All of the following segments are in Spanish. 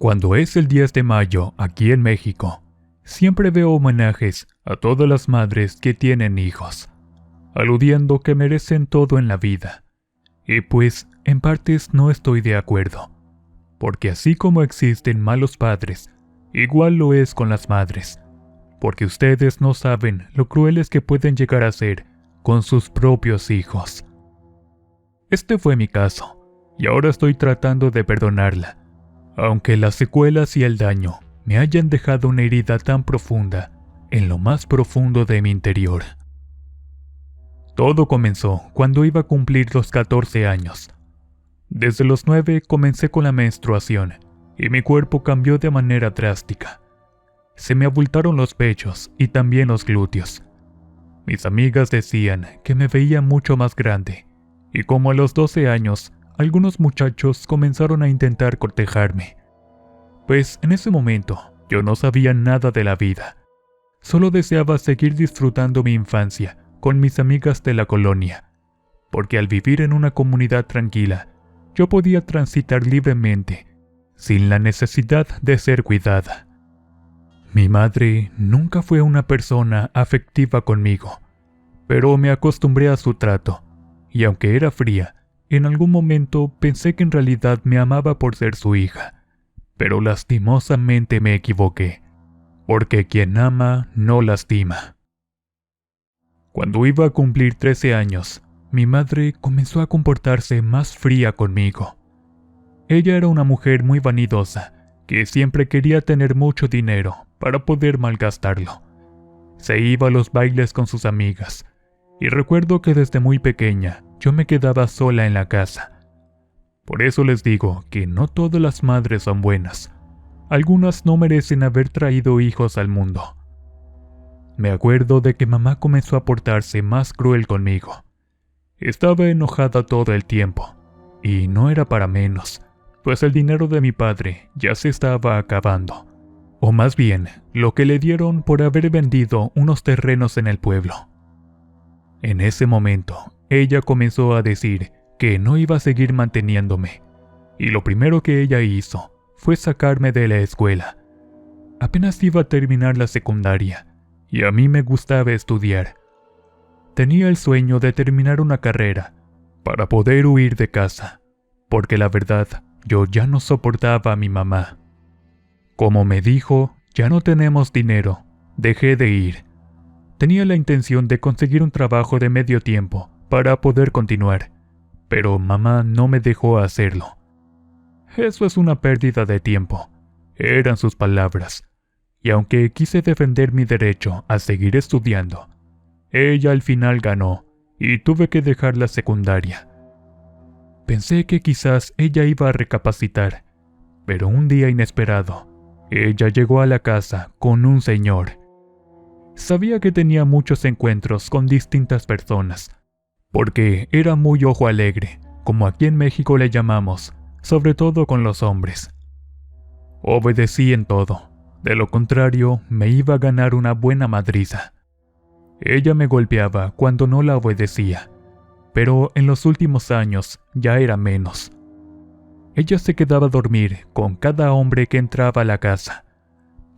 Cuando es el 10 de mayo aquí en México, siempre veo homenajes a todas las madres que tienen hijos, aludiendo que merecen todo en la vida. Y pues, en partes no estoy de acuerdo, porque así como existen malos padres, igual lo es con las madres, porque ustedes no saben lo crueles que pueden llegar a ser con sus propios hijos. Este fue mi caso, y ahora estoy tratando de perdonarla, aunque las secuelas y el daño me hayan dejado una herida tan profunda en lo más profundo de mi interior. Todo comenzó cuando iba a cumplir los 14 años. Desde los 9 comencé con la menstruación y mi cuerpo cambió de manera drástica. Se me abultaron los pechos y también los glúteos. Mis amigas decían que me veía mucho más grande, y como a los 12 años, algunos muchachos comenzaron a intentar cortejarme. Pues en ese momento yo no sabía nada de la vida. Solo deseaba seguir disfrutando mi infancia con mis amigas de la colonia, porque al vivir en una comunidad tranquila, yo podía transitar libremente, sin la necesidad de ser cuidada. Mi madre nunca fue una persona afectiva conmigo, pero me acostumbré a su trato, y aunque era fría, en algún momento pensé que en realidad me amaba por ser su hija, pero lastimosamente me equivoqué, porque quien ama no lastima. Cuando iba a cumplir 13 años, mi madre comenzó a comportarse más fría conmigo. Ella era una mujer muy vanidosa, que siempre quería tener mucho dinero para poder malgastarlo. Se iba a los bailes con sus amigas, y recuerdo que desde muy pequeña yo me quedaba sola en la casa. Por eso les digo que no todas las madres son buenas. Algunas no merecen haber traído hijos al mundo. Me acuerdo de que mamá comenzó a portarse más cruel conmigo. Estaba enojada todo el tiempo, y no era para menos, pues el dinero de mi padre ya se estaba acabando, o más bien, lo que le dieron por haber vendido unos terrenos en el pueblo. En ese momento, ella comenzó a decir que no iba a seguir manteniéndome, y lo primero que ella hizo fue sacarme de la escuela. Apenas iba a terminar la secundaria, y a mí me gustaba estudiar. Tenía el sueño de terminar una carrera para poder huir de casa, porque la verdad, yo ya no soportaba a mi mamá. Como me dijo, ya no tenemos dinero, dejé de ir. Tenía la intención de conseguir un trabajo de medio tiempo para poder continuar, pero mamá no me dejó hacerlo. Eso es una pérdida de tiempo, eran sus palabras, y aunque quise defender mi derecho a seguir estudiando, ella al final ganó y tuve que dejar la secundaria. Pensé que quizás ella iba a recapacitar, pero un día inesperado, ella llegó a la casa con un señor. Sabía que tenía muchos encuentros con distintas personas, porque era muy ojo alegre, como aquí en México le llamamos, sobre todo con los hombres. Obedecí en todo, de lo contrario me iba a ganar una buena madriza. Ella me golpeaba cuando no la obedecía, pero en los últimos años ya era menos. Ella se quedaba a dormir con cada hombre que entraba a la casa.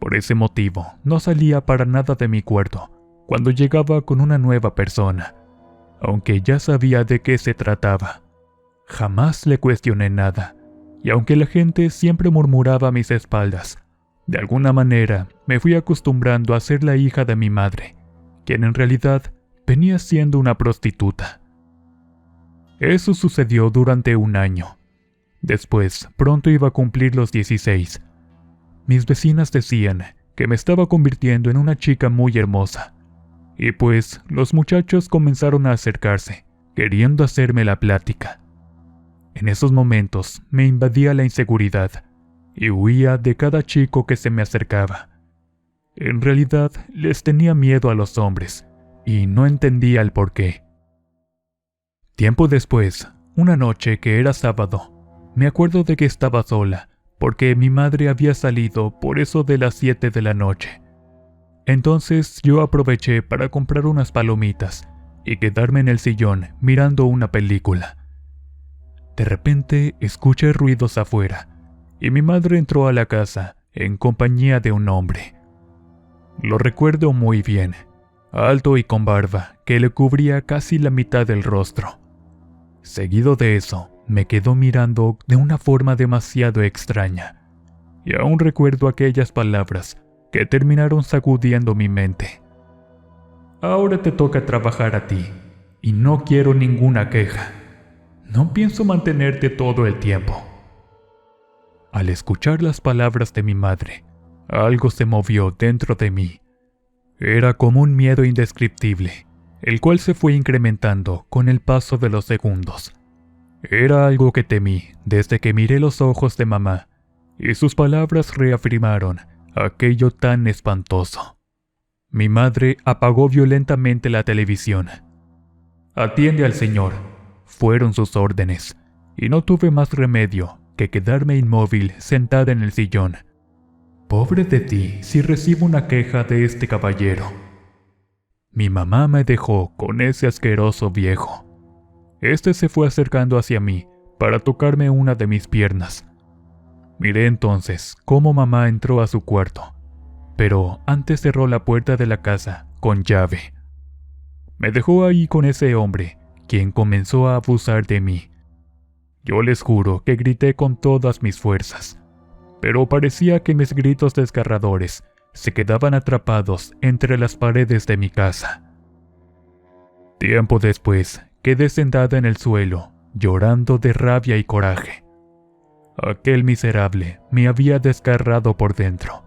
Por ese motivo, no salía para nada de mi cuarto cuando llegaba con una nueva persona, aunque ya sabía de qué se trataba. Jamás le cuestioné nada, y aunque la gente siempre murmuraba a mis espaldas, de alguna manera me fui acostumbrando a ser la hija de mi madre, quien en realidad venía siendo una prostituta. Eso sucedió durante un año. Después, pronto iba a cumplir los 16. Mis vecinas decían que me estaba convirtiendo en una chica muy hermosa, y pues los muchachos comenzaron a acercarse, queriendo hacerme la plática. En esos momentos me invadía la inseguridad, y huía de cada chico que se me acercaba. En realidad, les tenía miedo a los hombres, y no entendía el porqué. Tiempo después, una noche que era sábado, me acuerdo de que estaba sola, porque mi madre había salido por eso de las 7 de la noche. Entonces yo aproveché para comprar unas palomitas y quedarme en el sillón mirando una película. De repente escuché ruidos afuera, y mi madre entró a la casa en compañía de un hombre. Lo recuerdo muy bien, alto y con barba que le cubría casi la mitad del rostro. Seguido de eso, me quedó mirando de una forma demasiado extraña, y aún recuerdo aquellas palabras que terminaron sacudiendo mi mente. Ahora te toca trabajar a ti, y no quiero ninguna queja. No pienso mantenerte todo el tiempo. Al escuchar las palabras de mi madre, algo se movió dentro de mí. Era como un miedo indescriptible, el cual se fue incrementando con el paso de los segundos. Era algo que temí desde que miré los ojos de mamá, y sus palabras reafirmaron aquello tan espantoso. Mi madre apagó violentamente la televisión. «Atiende al señor», fueron sus órdenes, y no tuve más remedio que quedarme inmóvil sentada en el sillón. «Pobre de ti si recibo una queja de este caballero». Mi mamá me dejó con ese asqueroso viejo. Este se fue acercando hacia mí para tocarme una de mis piernas. Miré entonces cómo mamá entró a su cuarto, pero antes cerró la puerta de la casa con llave. Me dejó ahí con ese hombre, quien comenzó a abusar de mí. Yo les juro que grité con todas mis fuerzas, pero parecía que mis gritos desgarradores se quedaban atrapados entre las paredes de mi casa. Tiempo después, quedé sentada en el suelo, llorando de rabia y coraje. Aquel miserable me había desgarrado por dentro.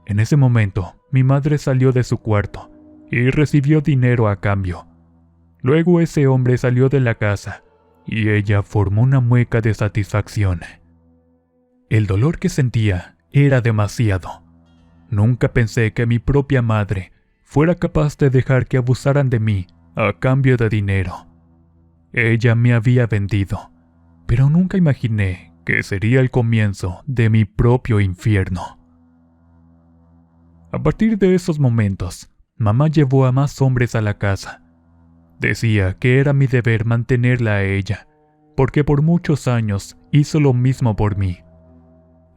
En ese momento, mi madre salió de su cuarto y recibió dinero a cambio. Luego ese hombre salió de la casa y ella formó una mueca de satisfacción. El dolor que sentía era demasiado. Nunca pensé que mi propia madre fuera capaz de dejar que abusaran de mí a cambio de dinero. Ella me había vendido, pero nunca imaginé que sería el comienzo de mi propio infierno. A partir de esos momentos, mamá llevó a más hombres a la casa. Decía que era mi deber mantenerla a ella, porque por muchos años hizo lo mismo por mí.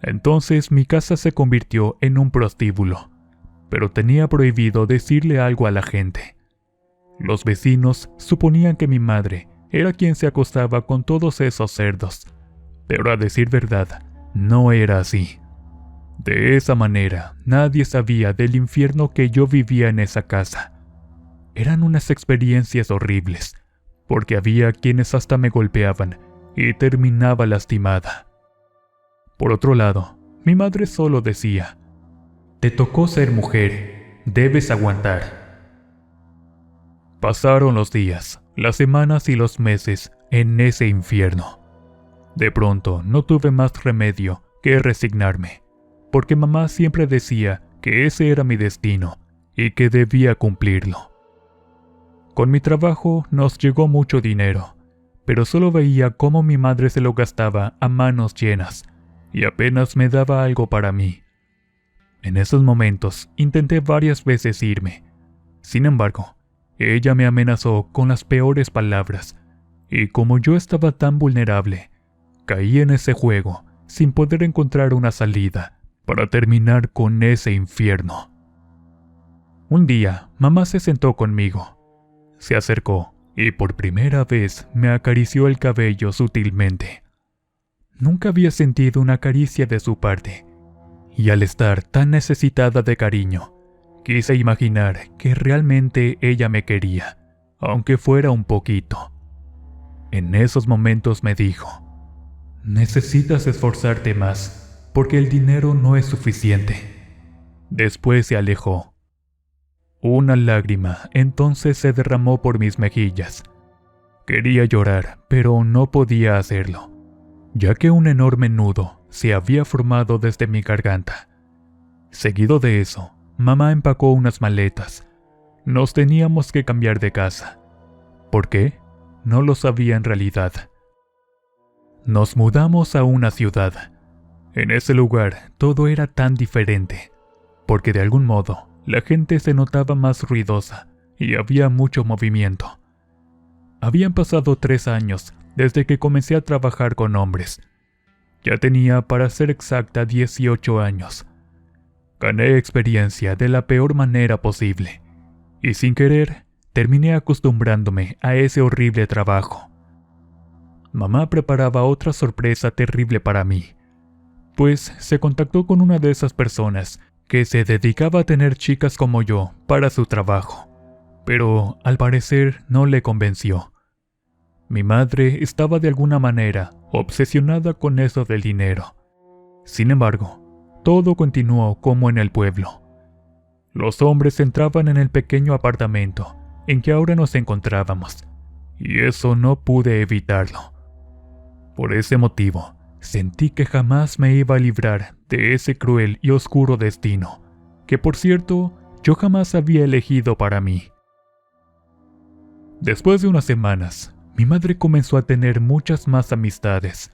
Entonces mi casa se convirtió en un prostíbulo, pero tenía prohibido decirle algo a la gente. Los vecinos suponían que mi madre era quien se acostaba con todos esos cerdos, pero a decir verdad, no era así. De esa manera, nadie sabía del infierno que yo vivía en esa casa. Eran unas experiencias horribles, porque había quienes hasta me golpeaban y terminaba lastimada. Por otro lado, mi madre solo decía: «Te tocó ser mujer, debes aguantar». Pasaron los días, las semanas y los meses en ese infierno. De pronto no tuve más remedio que resignarme, porque mamá siempre decía que ese era mi destino y que debía cumplirlo. Con mi trabajo nos llegó mucho dinero, pero solo veía cómo mi madre se lo gastaba a manos llenas y apenas me daba algo para mí. En esos momentos intenté varias veces irme. Sin embargo, ella me amenazó con las peores palabras, y como yo estaba tan vulnerable, caí en ese juego sin poder encontrar una salida para terminar con ese infierno. Un día, mamá se sentó conmigo. Se acercó y por primera vez me acarició el cabello sutilmente. Nunca había sentido una caricia de su parte, y al estar tan necesitada de cariño, quise imaginar que realmente ella me quería, aunque fuera un poquito. En esos momentos me dijo: «Necesitas esforzarte más, porque el dinero no es suficiente». Después se alejó. Una lágrima entonces se derramó por mis mejillas. Quería llorar, pero no podía hacerlo, ya que un enorme nudo se había formado desde mi garganta. Seguido de eso, mamá empacó unas maletas. Nos teníamos que cambiar de casa. ¿Por qué? No lo sabía en realidad. Nos mudamos a una ciudad. En ese lugar todo era tan diferente, porque de algún modo la gente se notaba más ruidosa y había mucho movimiento. Habían pasado 3 años desde que comencé a trabajar con hombres. Ya tenía, para ser exacta, 18 años. Gané experiencia de la peor manera posible, y sin querer, terminé acostumbrándome a ese horrible trabajo. Mamá preparaba otra sorpresa terrible para mí, pues se contactó con una de esas personas que se dedicaba a tener chicas como yo para su trabajo, pero al parecer no le convenció. Mi madre estaba de alguna manera obsesionada con eso del dinero. Sin embargo, todo continuó como en el pueblo. Los hombres entraban en el pequeño apartamento en que ahora nos encontrábamos, y eso no pude evitarlo. Por ese motivo, sentí que jamás me iba a librar de ese cruel y oscuro destino, que por cierto, yo jamás había elegido para mí. Después de unas semanas, mi madre comenzó a tener muchas más amistades.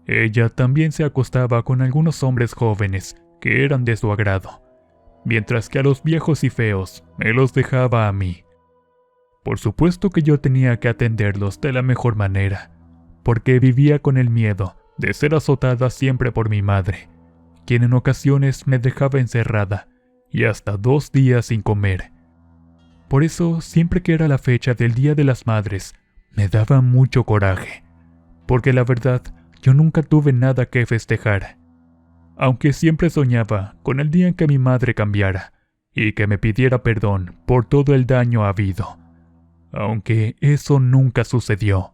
Ella también se acostaba con algunos hombres jóvenes que eran de su agrado, mientras que a los viejos y feos me los dejaba a mí. Por supuesto que yo tenía que atenderlos de la mejor manera, porque vivía con el miedo de ser azotada siempre por mi madre, quien en ocasiones me dejaba encerrada y hasta 2 días sin comer. Por eso, siempre que era la fecha del Día de las Madres, me daba mucho coraje, porque la verdad, yo nunca tuve nada que festejar, aunque siempre soñaba con el día en que mi madre cambiara y que me pidiera perdón por todo el daño habido, aunque eso nunca sucedió.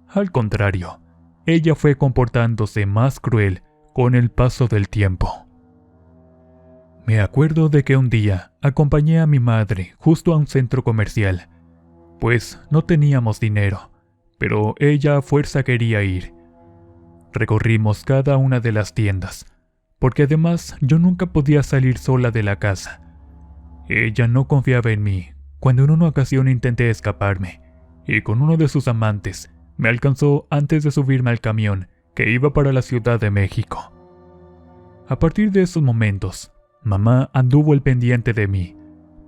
Al contrario, ella fue comportándose más cruel con el paso del tiempo. Me acuerdo de que un día acompañé a mi madre justo a un centro comercial, pues no teníamos dinero, pero ella a fuerza quería ir. Recorrimos cada una de las tiendas, porque además yo nunca podía salir sola de la casa. Ella no confiaba en mí cuando en una ocasión intenté escaparme, y con uno de sus amantes me alcanzó antes de subirme al camión que iba para la Ciudad de México. A partir de esos momentos, mamá anduvo al pendiente de mí,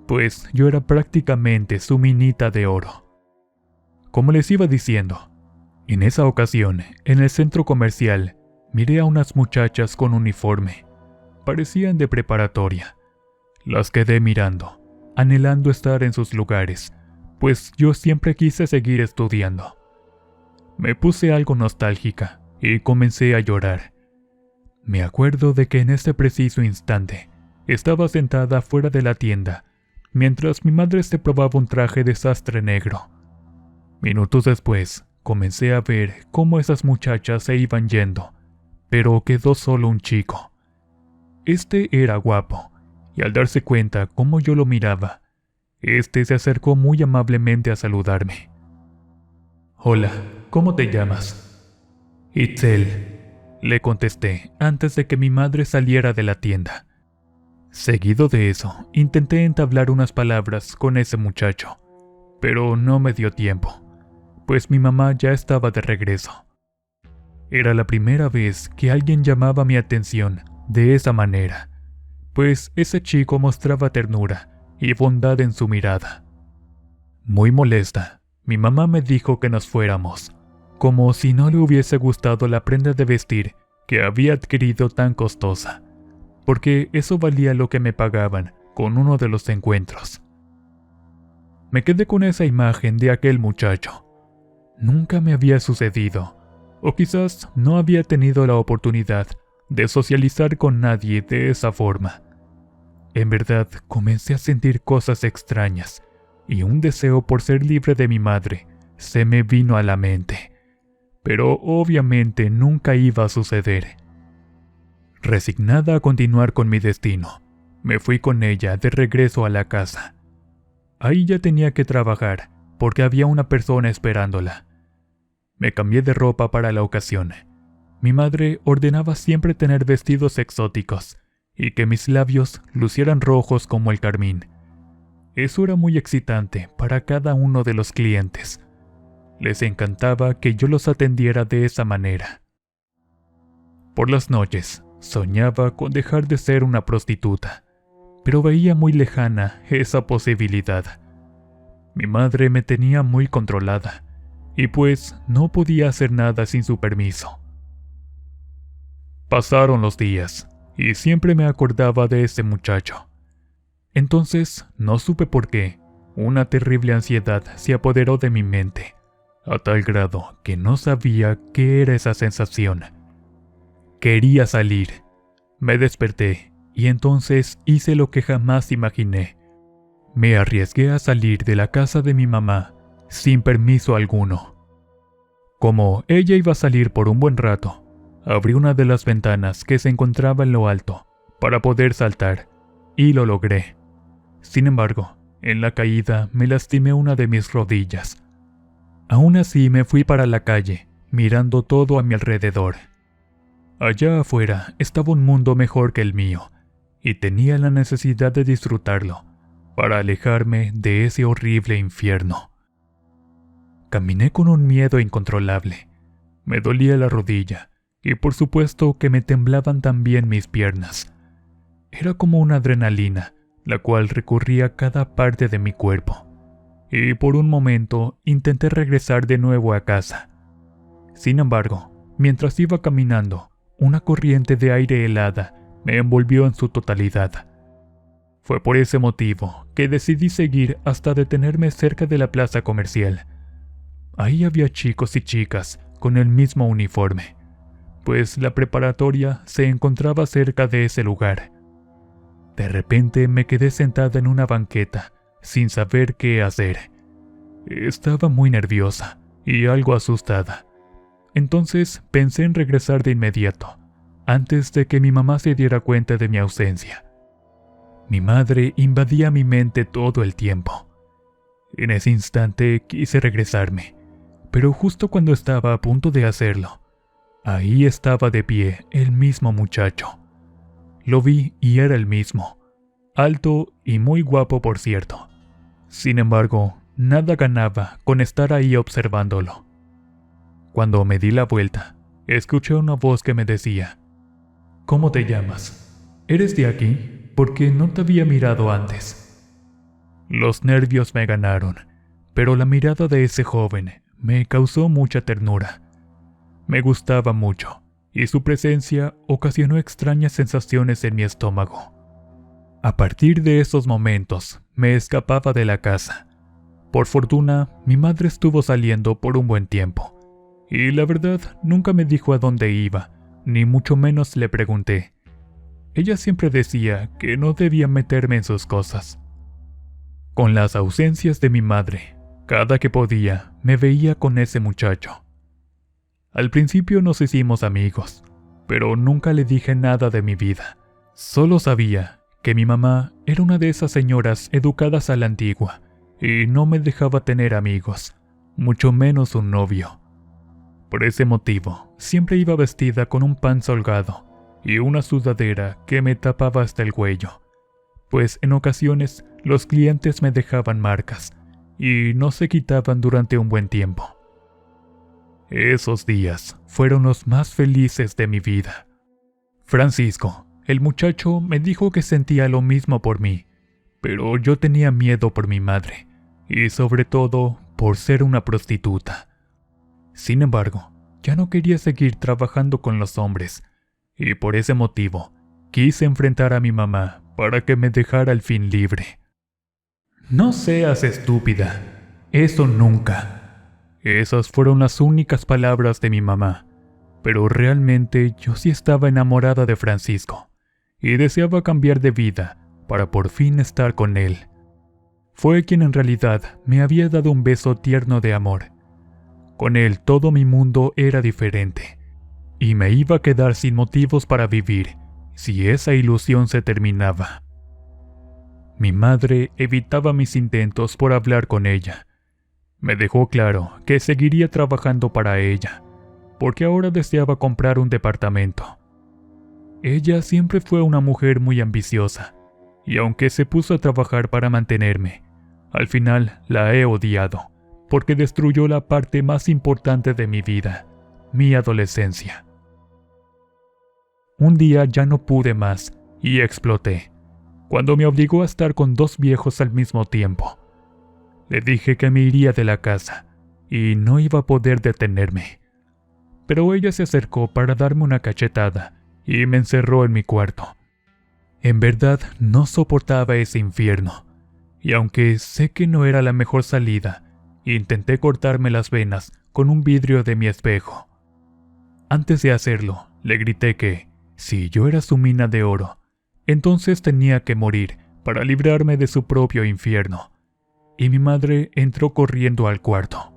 pues yo era prácticamente su minita de oro. Como les iba diciendo, en esa ocasión, en el centro comercial, miré a unas muchachas con uniforme. Parecían de preparatoria. Las quedé mirando, anhelando estar en sus lugares, pues yo siempre quise seguir estudiando. Me puse algo nostálgica y comencé a llorar. Me acuerdo de que en ese preciso instante estaba sentada fuera de la tienda, mientras mi madre se probaba un traje de sastre negro. Minutos después, comencé a ver cómo esas muchachas se iban yendo, pero quedó solo un chico. Este era guapo, y al darse cuenta cómo yo lo miraba, este se acercó muy amablemente a saludarme. «Hola, ¿cómo te llamas?» «Itzel», le contesté antes de que mi madre saliera de la tienda. Seguido de eso, intenté entablar unas palabras con ese muchacho, pero no me dio tiempo, pues mi mamá ya estaba de regreso. Era la primera vez que alguien llamaba mi atención de esa manera, pues ese chico mostraba ternura y bondad en su mirada. Muy molesta, mi mamá me dijo que nos fuéramos, como si no le hubiese gustado la prenda de vestir que había adquirido tan costosa, porque eso valía lo que me pagaban con uno de los encuentros. Me quedé con esa imagen de aquel muchacho. Nunca me había sucedido, o quizás no había tenido la oportunidad de socializar con nadie de esa forma. En verdad, comencé a sentir cosas extrañas, y un deseo por ser libre de mi madre se me vino a la mente, pero obviamente nunca iba a suceder. Resignada a continuar con mi destino, me fui con ella de regreso a la casa. Ahí ya tenía que trabajar, porque había una persona esperándola. Me cambié de ropa para la ocasión. Mi madre ordenaba siempre tener vestidos exóticos, y que mis labios lucieran rojos como el carmín. Eso era muy excitante para cada uno de los clientes. Les encantaba que yo los atendiera de esa manera. Por las noches, soñaba con dejar de ser una prostituta, pero veía muy lejana esa posibilidad. Mi madre me tenía muy controlada, y pues no podía hacer nada sin su permiso. Pasaron los días, y siempre me acordaba de ese muchacho. Entonces, no supe por qué, una terrible ansiedad se apoderó de mi mente, a tal grado que no sabía qué era esa sensación. Quería salir. Me desperté, y entonces hice lo que jamás imaginé. Me arriesgué a salir de la casa de mi mamá, sin permiso alguno. Como ella iba a salir por un buen rato, abrí una de las ventanas que se encontraba en lo alto, para poder saltar, y lo logré. Sin embargo, en la caída me lastimé una de mis rodillas. Aún así me fui para la calle, mirando todo a mi alrededor. Allá afuera estaba un mundo mejor que el mío, y tenía la necesidad de disfrutarlo, para alejarme de ese horrible infierno. Caminé con un miedo incontrolable. Me dolía la rodilla, y por supuesto que me temblaban también mis piernas. Era como una adrenalina, la cual recorría cada parte de mi cuerpo, y por un momento intenté regresar de nuevo a casa. Sin embargo, mientras iba caminando, una corriente de aire helada me envolvió en su totalidad. Fue por ese motivo que decidí seguir hasta detenerme cerca de la plaza comercial. Ahí había chicos y chicas con el mismo uniforme, pues la preparatoria se encontraba cerca de ese lugar. De repente me quedé sentada en una banqueta, sin saber qué hacer. Estaba muy nerviosa y algo asustada. Entonces pensé en regresar de inmediato, antes de que mi mamá se diera cuenta de mi ausencia. Mi madre invadía mi mente todo el tiempo. En ese instante quise regresarme, pero justo cuando estaba a punto de hacerlo, ahí estaba de pie el mismo muchacho. Lo vi y era el mismo, alto y muy guapo por cierto. Sin embargo, nada ganaba con estar ahí observándolo. Cuando me di la vuelta, escuché una voz que me decía: ¿Cómo te llamas? ¿Eres de aquí? Porque no te había mirado antes. Los nervios me ganaron, pero la mirada de ese joven me causó mucha ternura. Me gustaba mucho, y su presencia ocasionó extrañas sensaciones en mi estómago. A partir de esos momentos, me escapaba de la casa. Por fortuna, mi madre estuvo saliendo por un buen tiempo, y la verdad nunca me dijo a dónde iba, ni mucho menos le pregunté. Ella siempre decía que no debía meterme en sus cosas. Con las ausencias de mi madre, cada que podía, me veía con ese muchacho. Al principio nos hicimos amigos, pero nunca le dije nada de mi vida. Solo sabía que mi mamá era una de esas señoras educadas a la antigua, y no me dejaba tener amigos, mucho menos un novio. Por ese motivo, siempre iba vestida con un panza holgado y una sudadera que me tapaba hasta el cuello, pues en ocasiones los clientes me dejaban marcas y no se quitaban durante un buen tiempo. Esos días fueron los más felices de mi vida. Francisco, el muchacho, me dijo que sentía lo mismo por mí, pero yo tenía miedo por mi madre, y sobre todo por ser una prostituta. Sin embargo, ya no quería seguir trabajando con los hombres, y por ese motivo quise enfrentar a mi mamá para que me dejara al fin libre. No seas estúpida, eso nunca. Esas fueron las únicas palabras de mi mamá, pero realmente yo sí estaba enamorada de Francisco, y deseaba cambiar de vida para por fin estar con él. Fue quien en realidad me había dado un beso tierno de amor. Con él todo mi mundo era diferente, y me iba a quedar sin motivos para vivir si esa ilusión se terminaba. Mi madre evitaba mis intentos por hablar con ella. Me dejó claro que seguiría trabajando para ella, porque ahora deseaba comprar un departamento. Ella siempre fue una mujer muy ambiciosa, y aunque se puso a trabajar para mantenerme, al final la he odiado, porque destruyó la parte más importante de mi vida, mi adolescencia. Un día ya no pude más y exploté, cuando me obligó a estar con dos viejos al mismo tiempo. Le dije que me iría de la casa y no iba a poder detenerme. Pero ella se acercó para darme una cachetada y me encerró en mi cuarto. En verdad no soportaba ese infierno, y aunque sé que no era la mejor salida, intenté cortarme las venas con un vidrio de mi espejo. Antes de hacerlo, le grité que, si yo era su mina de oro, entonces tenía que morir para librarme de su propio infierno, y mi madre entró corriendo al cuarto.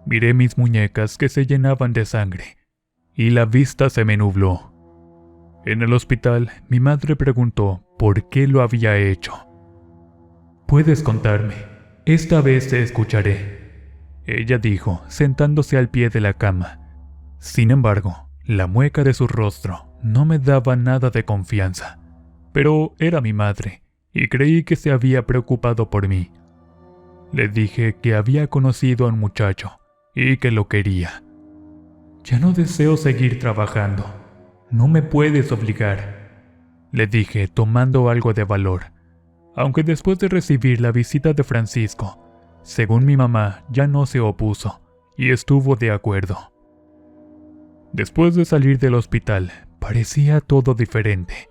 Miré mis muñecas que se llenaban de sangre, y la vista se me nubló. En el hospital, mi madre preguntó por qué lo había hecho. «Puedes contarme, esta vez te escucharé», ella dijo, sentándose al pie de la cama. Sin embargo, la mueca de su rostro no me daba nada de confianza, pero era mi madre, y creí que se había preocupado por mí. Le dije que había conocido a un muchacho, y que lo quería. «Ya no deseo seguir trabajando. No me puedes obligar», le dije tomando algo de valor, aunque después de recibir la visita de Francisco, según mi mamá, ya no se opuso y estuvo de acuerdo. Después de salir del hospital, parecía todo diferente.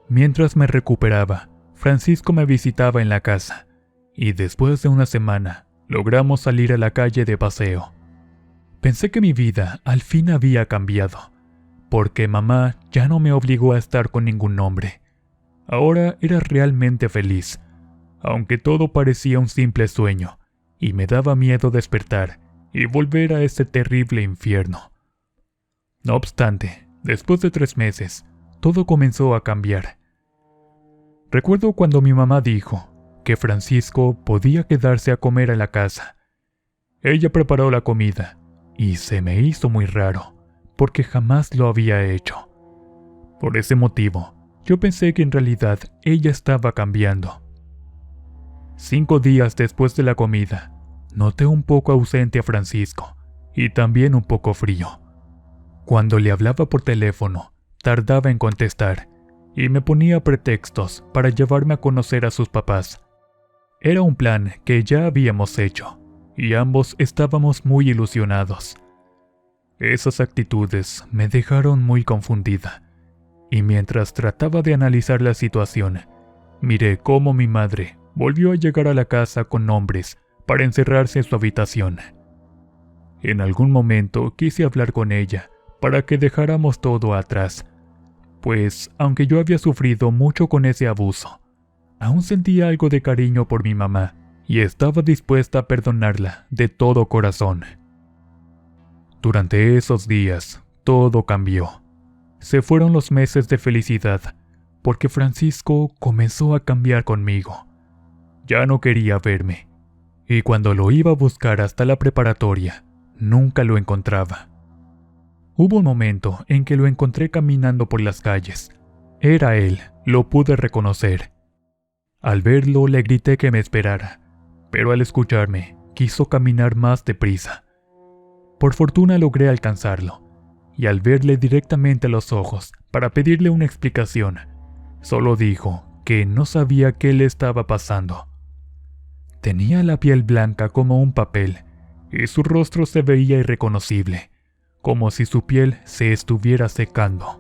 Mientras me recuperaba, Francisco me visitaba en la casa, y después de una semana, logramos salir a la calle de paseo. Pensé que mi vida al fin había cambiado, porque mamá ya no me obligó a estar con ningún hombre. Ahora era realmente feliz, aunque todo parecía un simple sueño, y me daba miedo despertar y volver a ese terrible infierno. No obstante, después de 3 meses, todo comenzó a cambiar. Recuerdo cuando mi mamá dijo que Francisco podía quedarse a comer en la casa. Ella preparó la comida, y se me hizo muy raro, porque jamás lo había hecho. Por ese motivo, yo pensé que en realidad ella estaba cambiando. 5 días después de la comida, noté un poco ausente a Francisco, y también un poco frío. Cuando le hablaba por teléfono, tardaba en contestar, y me ponía pretextos para llevarme a conocer a sus papás. Era un plan que ya habíamos hecho, y ambos estábamos muy ilusionados. Esas actitudes me dejaron muy confundida, y mientras trataba de analizar la situación, miré cómo mi madre volvió a llegar a la casa con hombres para encerrarse en su habitación. En algún momento quise hablar con ella para que dejáramos todo atrás, pues aunque yo había sufrido mucho con ese abuso, aún sentía algo de cariño por mi mamá y estaba dispuesta a perdonarla de todo corazón. Durante esos días, todo cambió. Se fueron los meses de felicidad, porque Francisco comenzó a cambiar conmigo. Ya no quería verme, y cuando lo iba a buscar hasta la preparatoria, nunca lo encontraba. Hubo un momento en que lo encontré caminando por las calles. Era él, lo pude reconocer. Al verlo le grité que me esperara, pero al escucharme, quiso caminar más deprisa. Por fortuna logré alcanzarlo, y al verle directamente a los ojos para pedirle una explicación, solo dijo que no sabía qué le estaba pasando. Tenía la piel blanca como un papel, y su rostro se veía irreconocible, como si su piel se estuviera secando.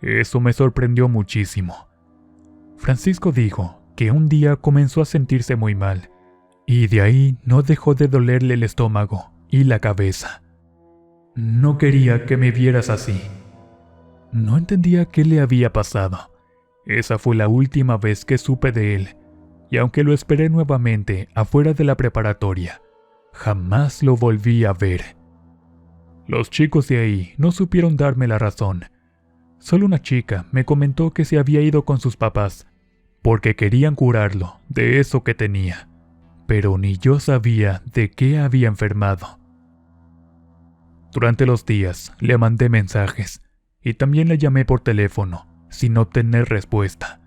Eso me sorprendió muchísimo. Francisco dijo que un día comenzó a sentirse muy mal, y de ahí no dejó de dolerle el estómago y la cabeza. «No quería que me vieras así». No entendía qué le había pasado. Esa fue la última vez que supe de él, y aunque lo esperé nuevamente afuera de la preparatoria, jamás lo volví a ver. Los chicos de ahí no supieron darme la razón. Solo una chica me comentó que se había ido con sus papás porque querían curarlo de eso que tenía, pero ni yo sabía de qué había enfermado. Durante los días le mandé mensajes y también le llamé por teléfono sin obtener respuesta,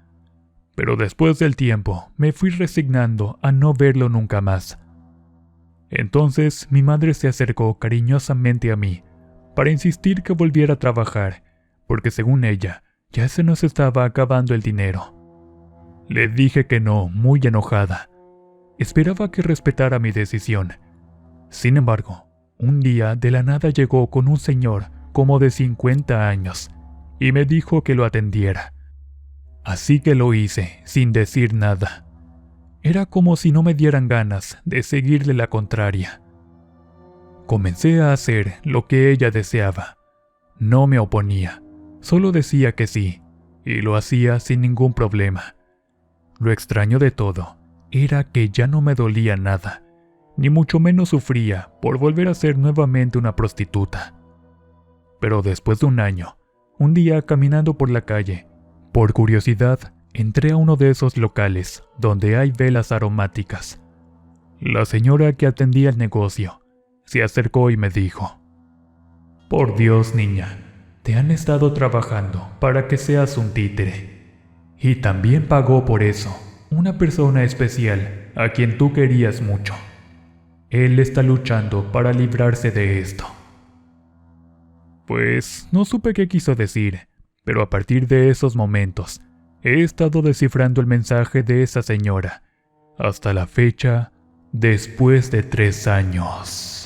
pero después del tiempo me fui resignando a no verlo nunca más. Entonces mi madre se acercó cariñosamente a mí para insistir que volviera a trabajar, porque según ella, ya se nos estaba acabando el dinero. Le dije que no, muy enojada. Esperaba que respetara mi decisión. Sin embargo, un día de la nada llegó con un señor como de 50 años y me dijo que lo atendiera. Así que lo hice, sin decir nada. Era como si no me dieran ganas de seguirle la contraria. Comencé a hacer lo que ella deseaba. No me oponía, solo decía que sí, y lo hacía sin ningún problema. Lo extraño de todo era que ya no me dolía nada, ni mucho menos sufría por volver a ser nuevamente una prostituta. Pero después de un año, un día caminando por la calle, por curiosidad, entré a uno de esos locales donde hay velas aromáticas. La señora que atendía el negocio se acercó y me dijo: «Por Dios, niña, te han estado trabajando para que seas un títere. Y también pagó por eso una persona especial a quien tú querías mucho. Él está luchando para librarse de esto». Pues no supe qué quiso decir, pero a partir de esos momentos he estado descifrando el mensaje de esa señora, hasta la fecha, después de 3 años.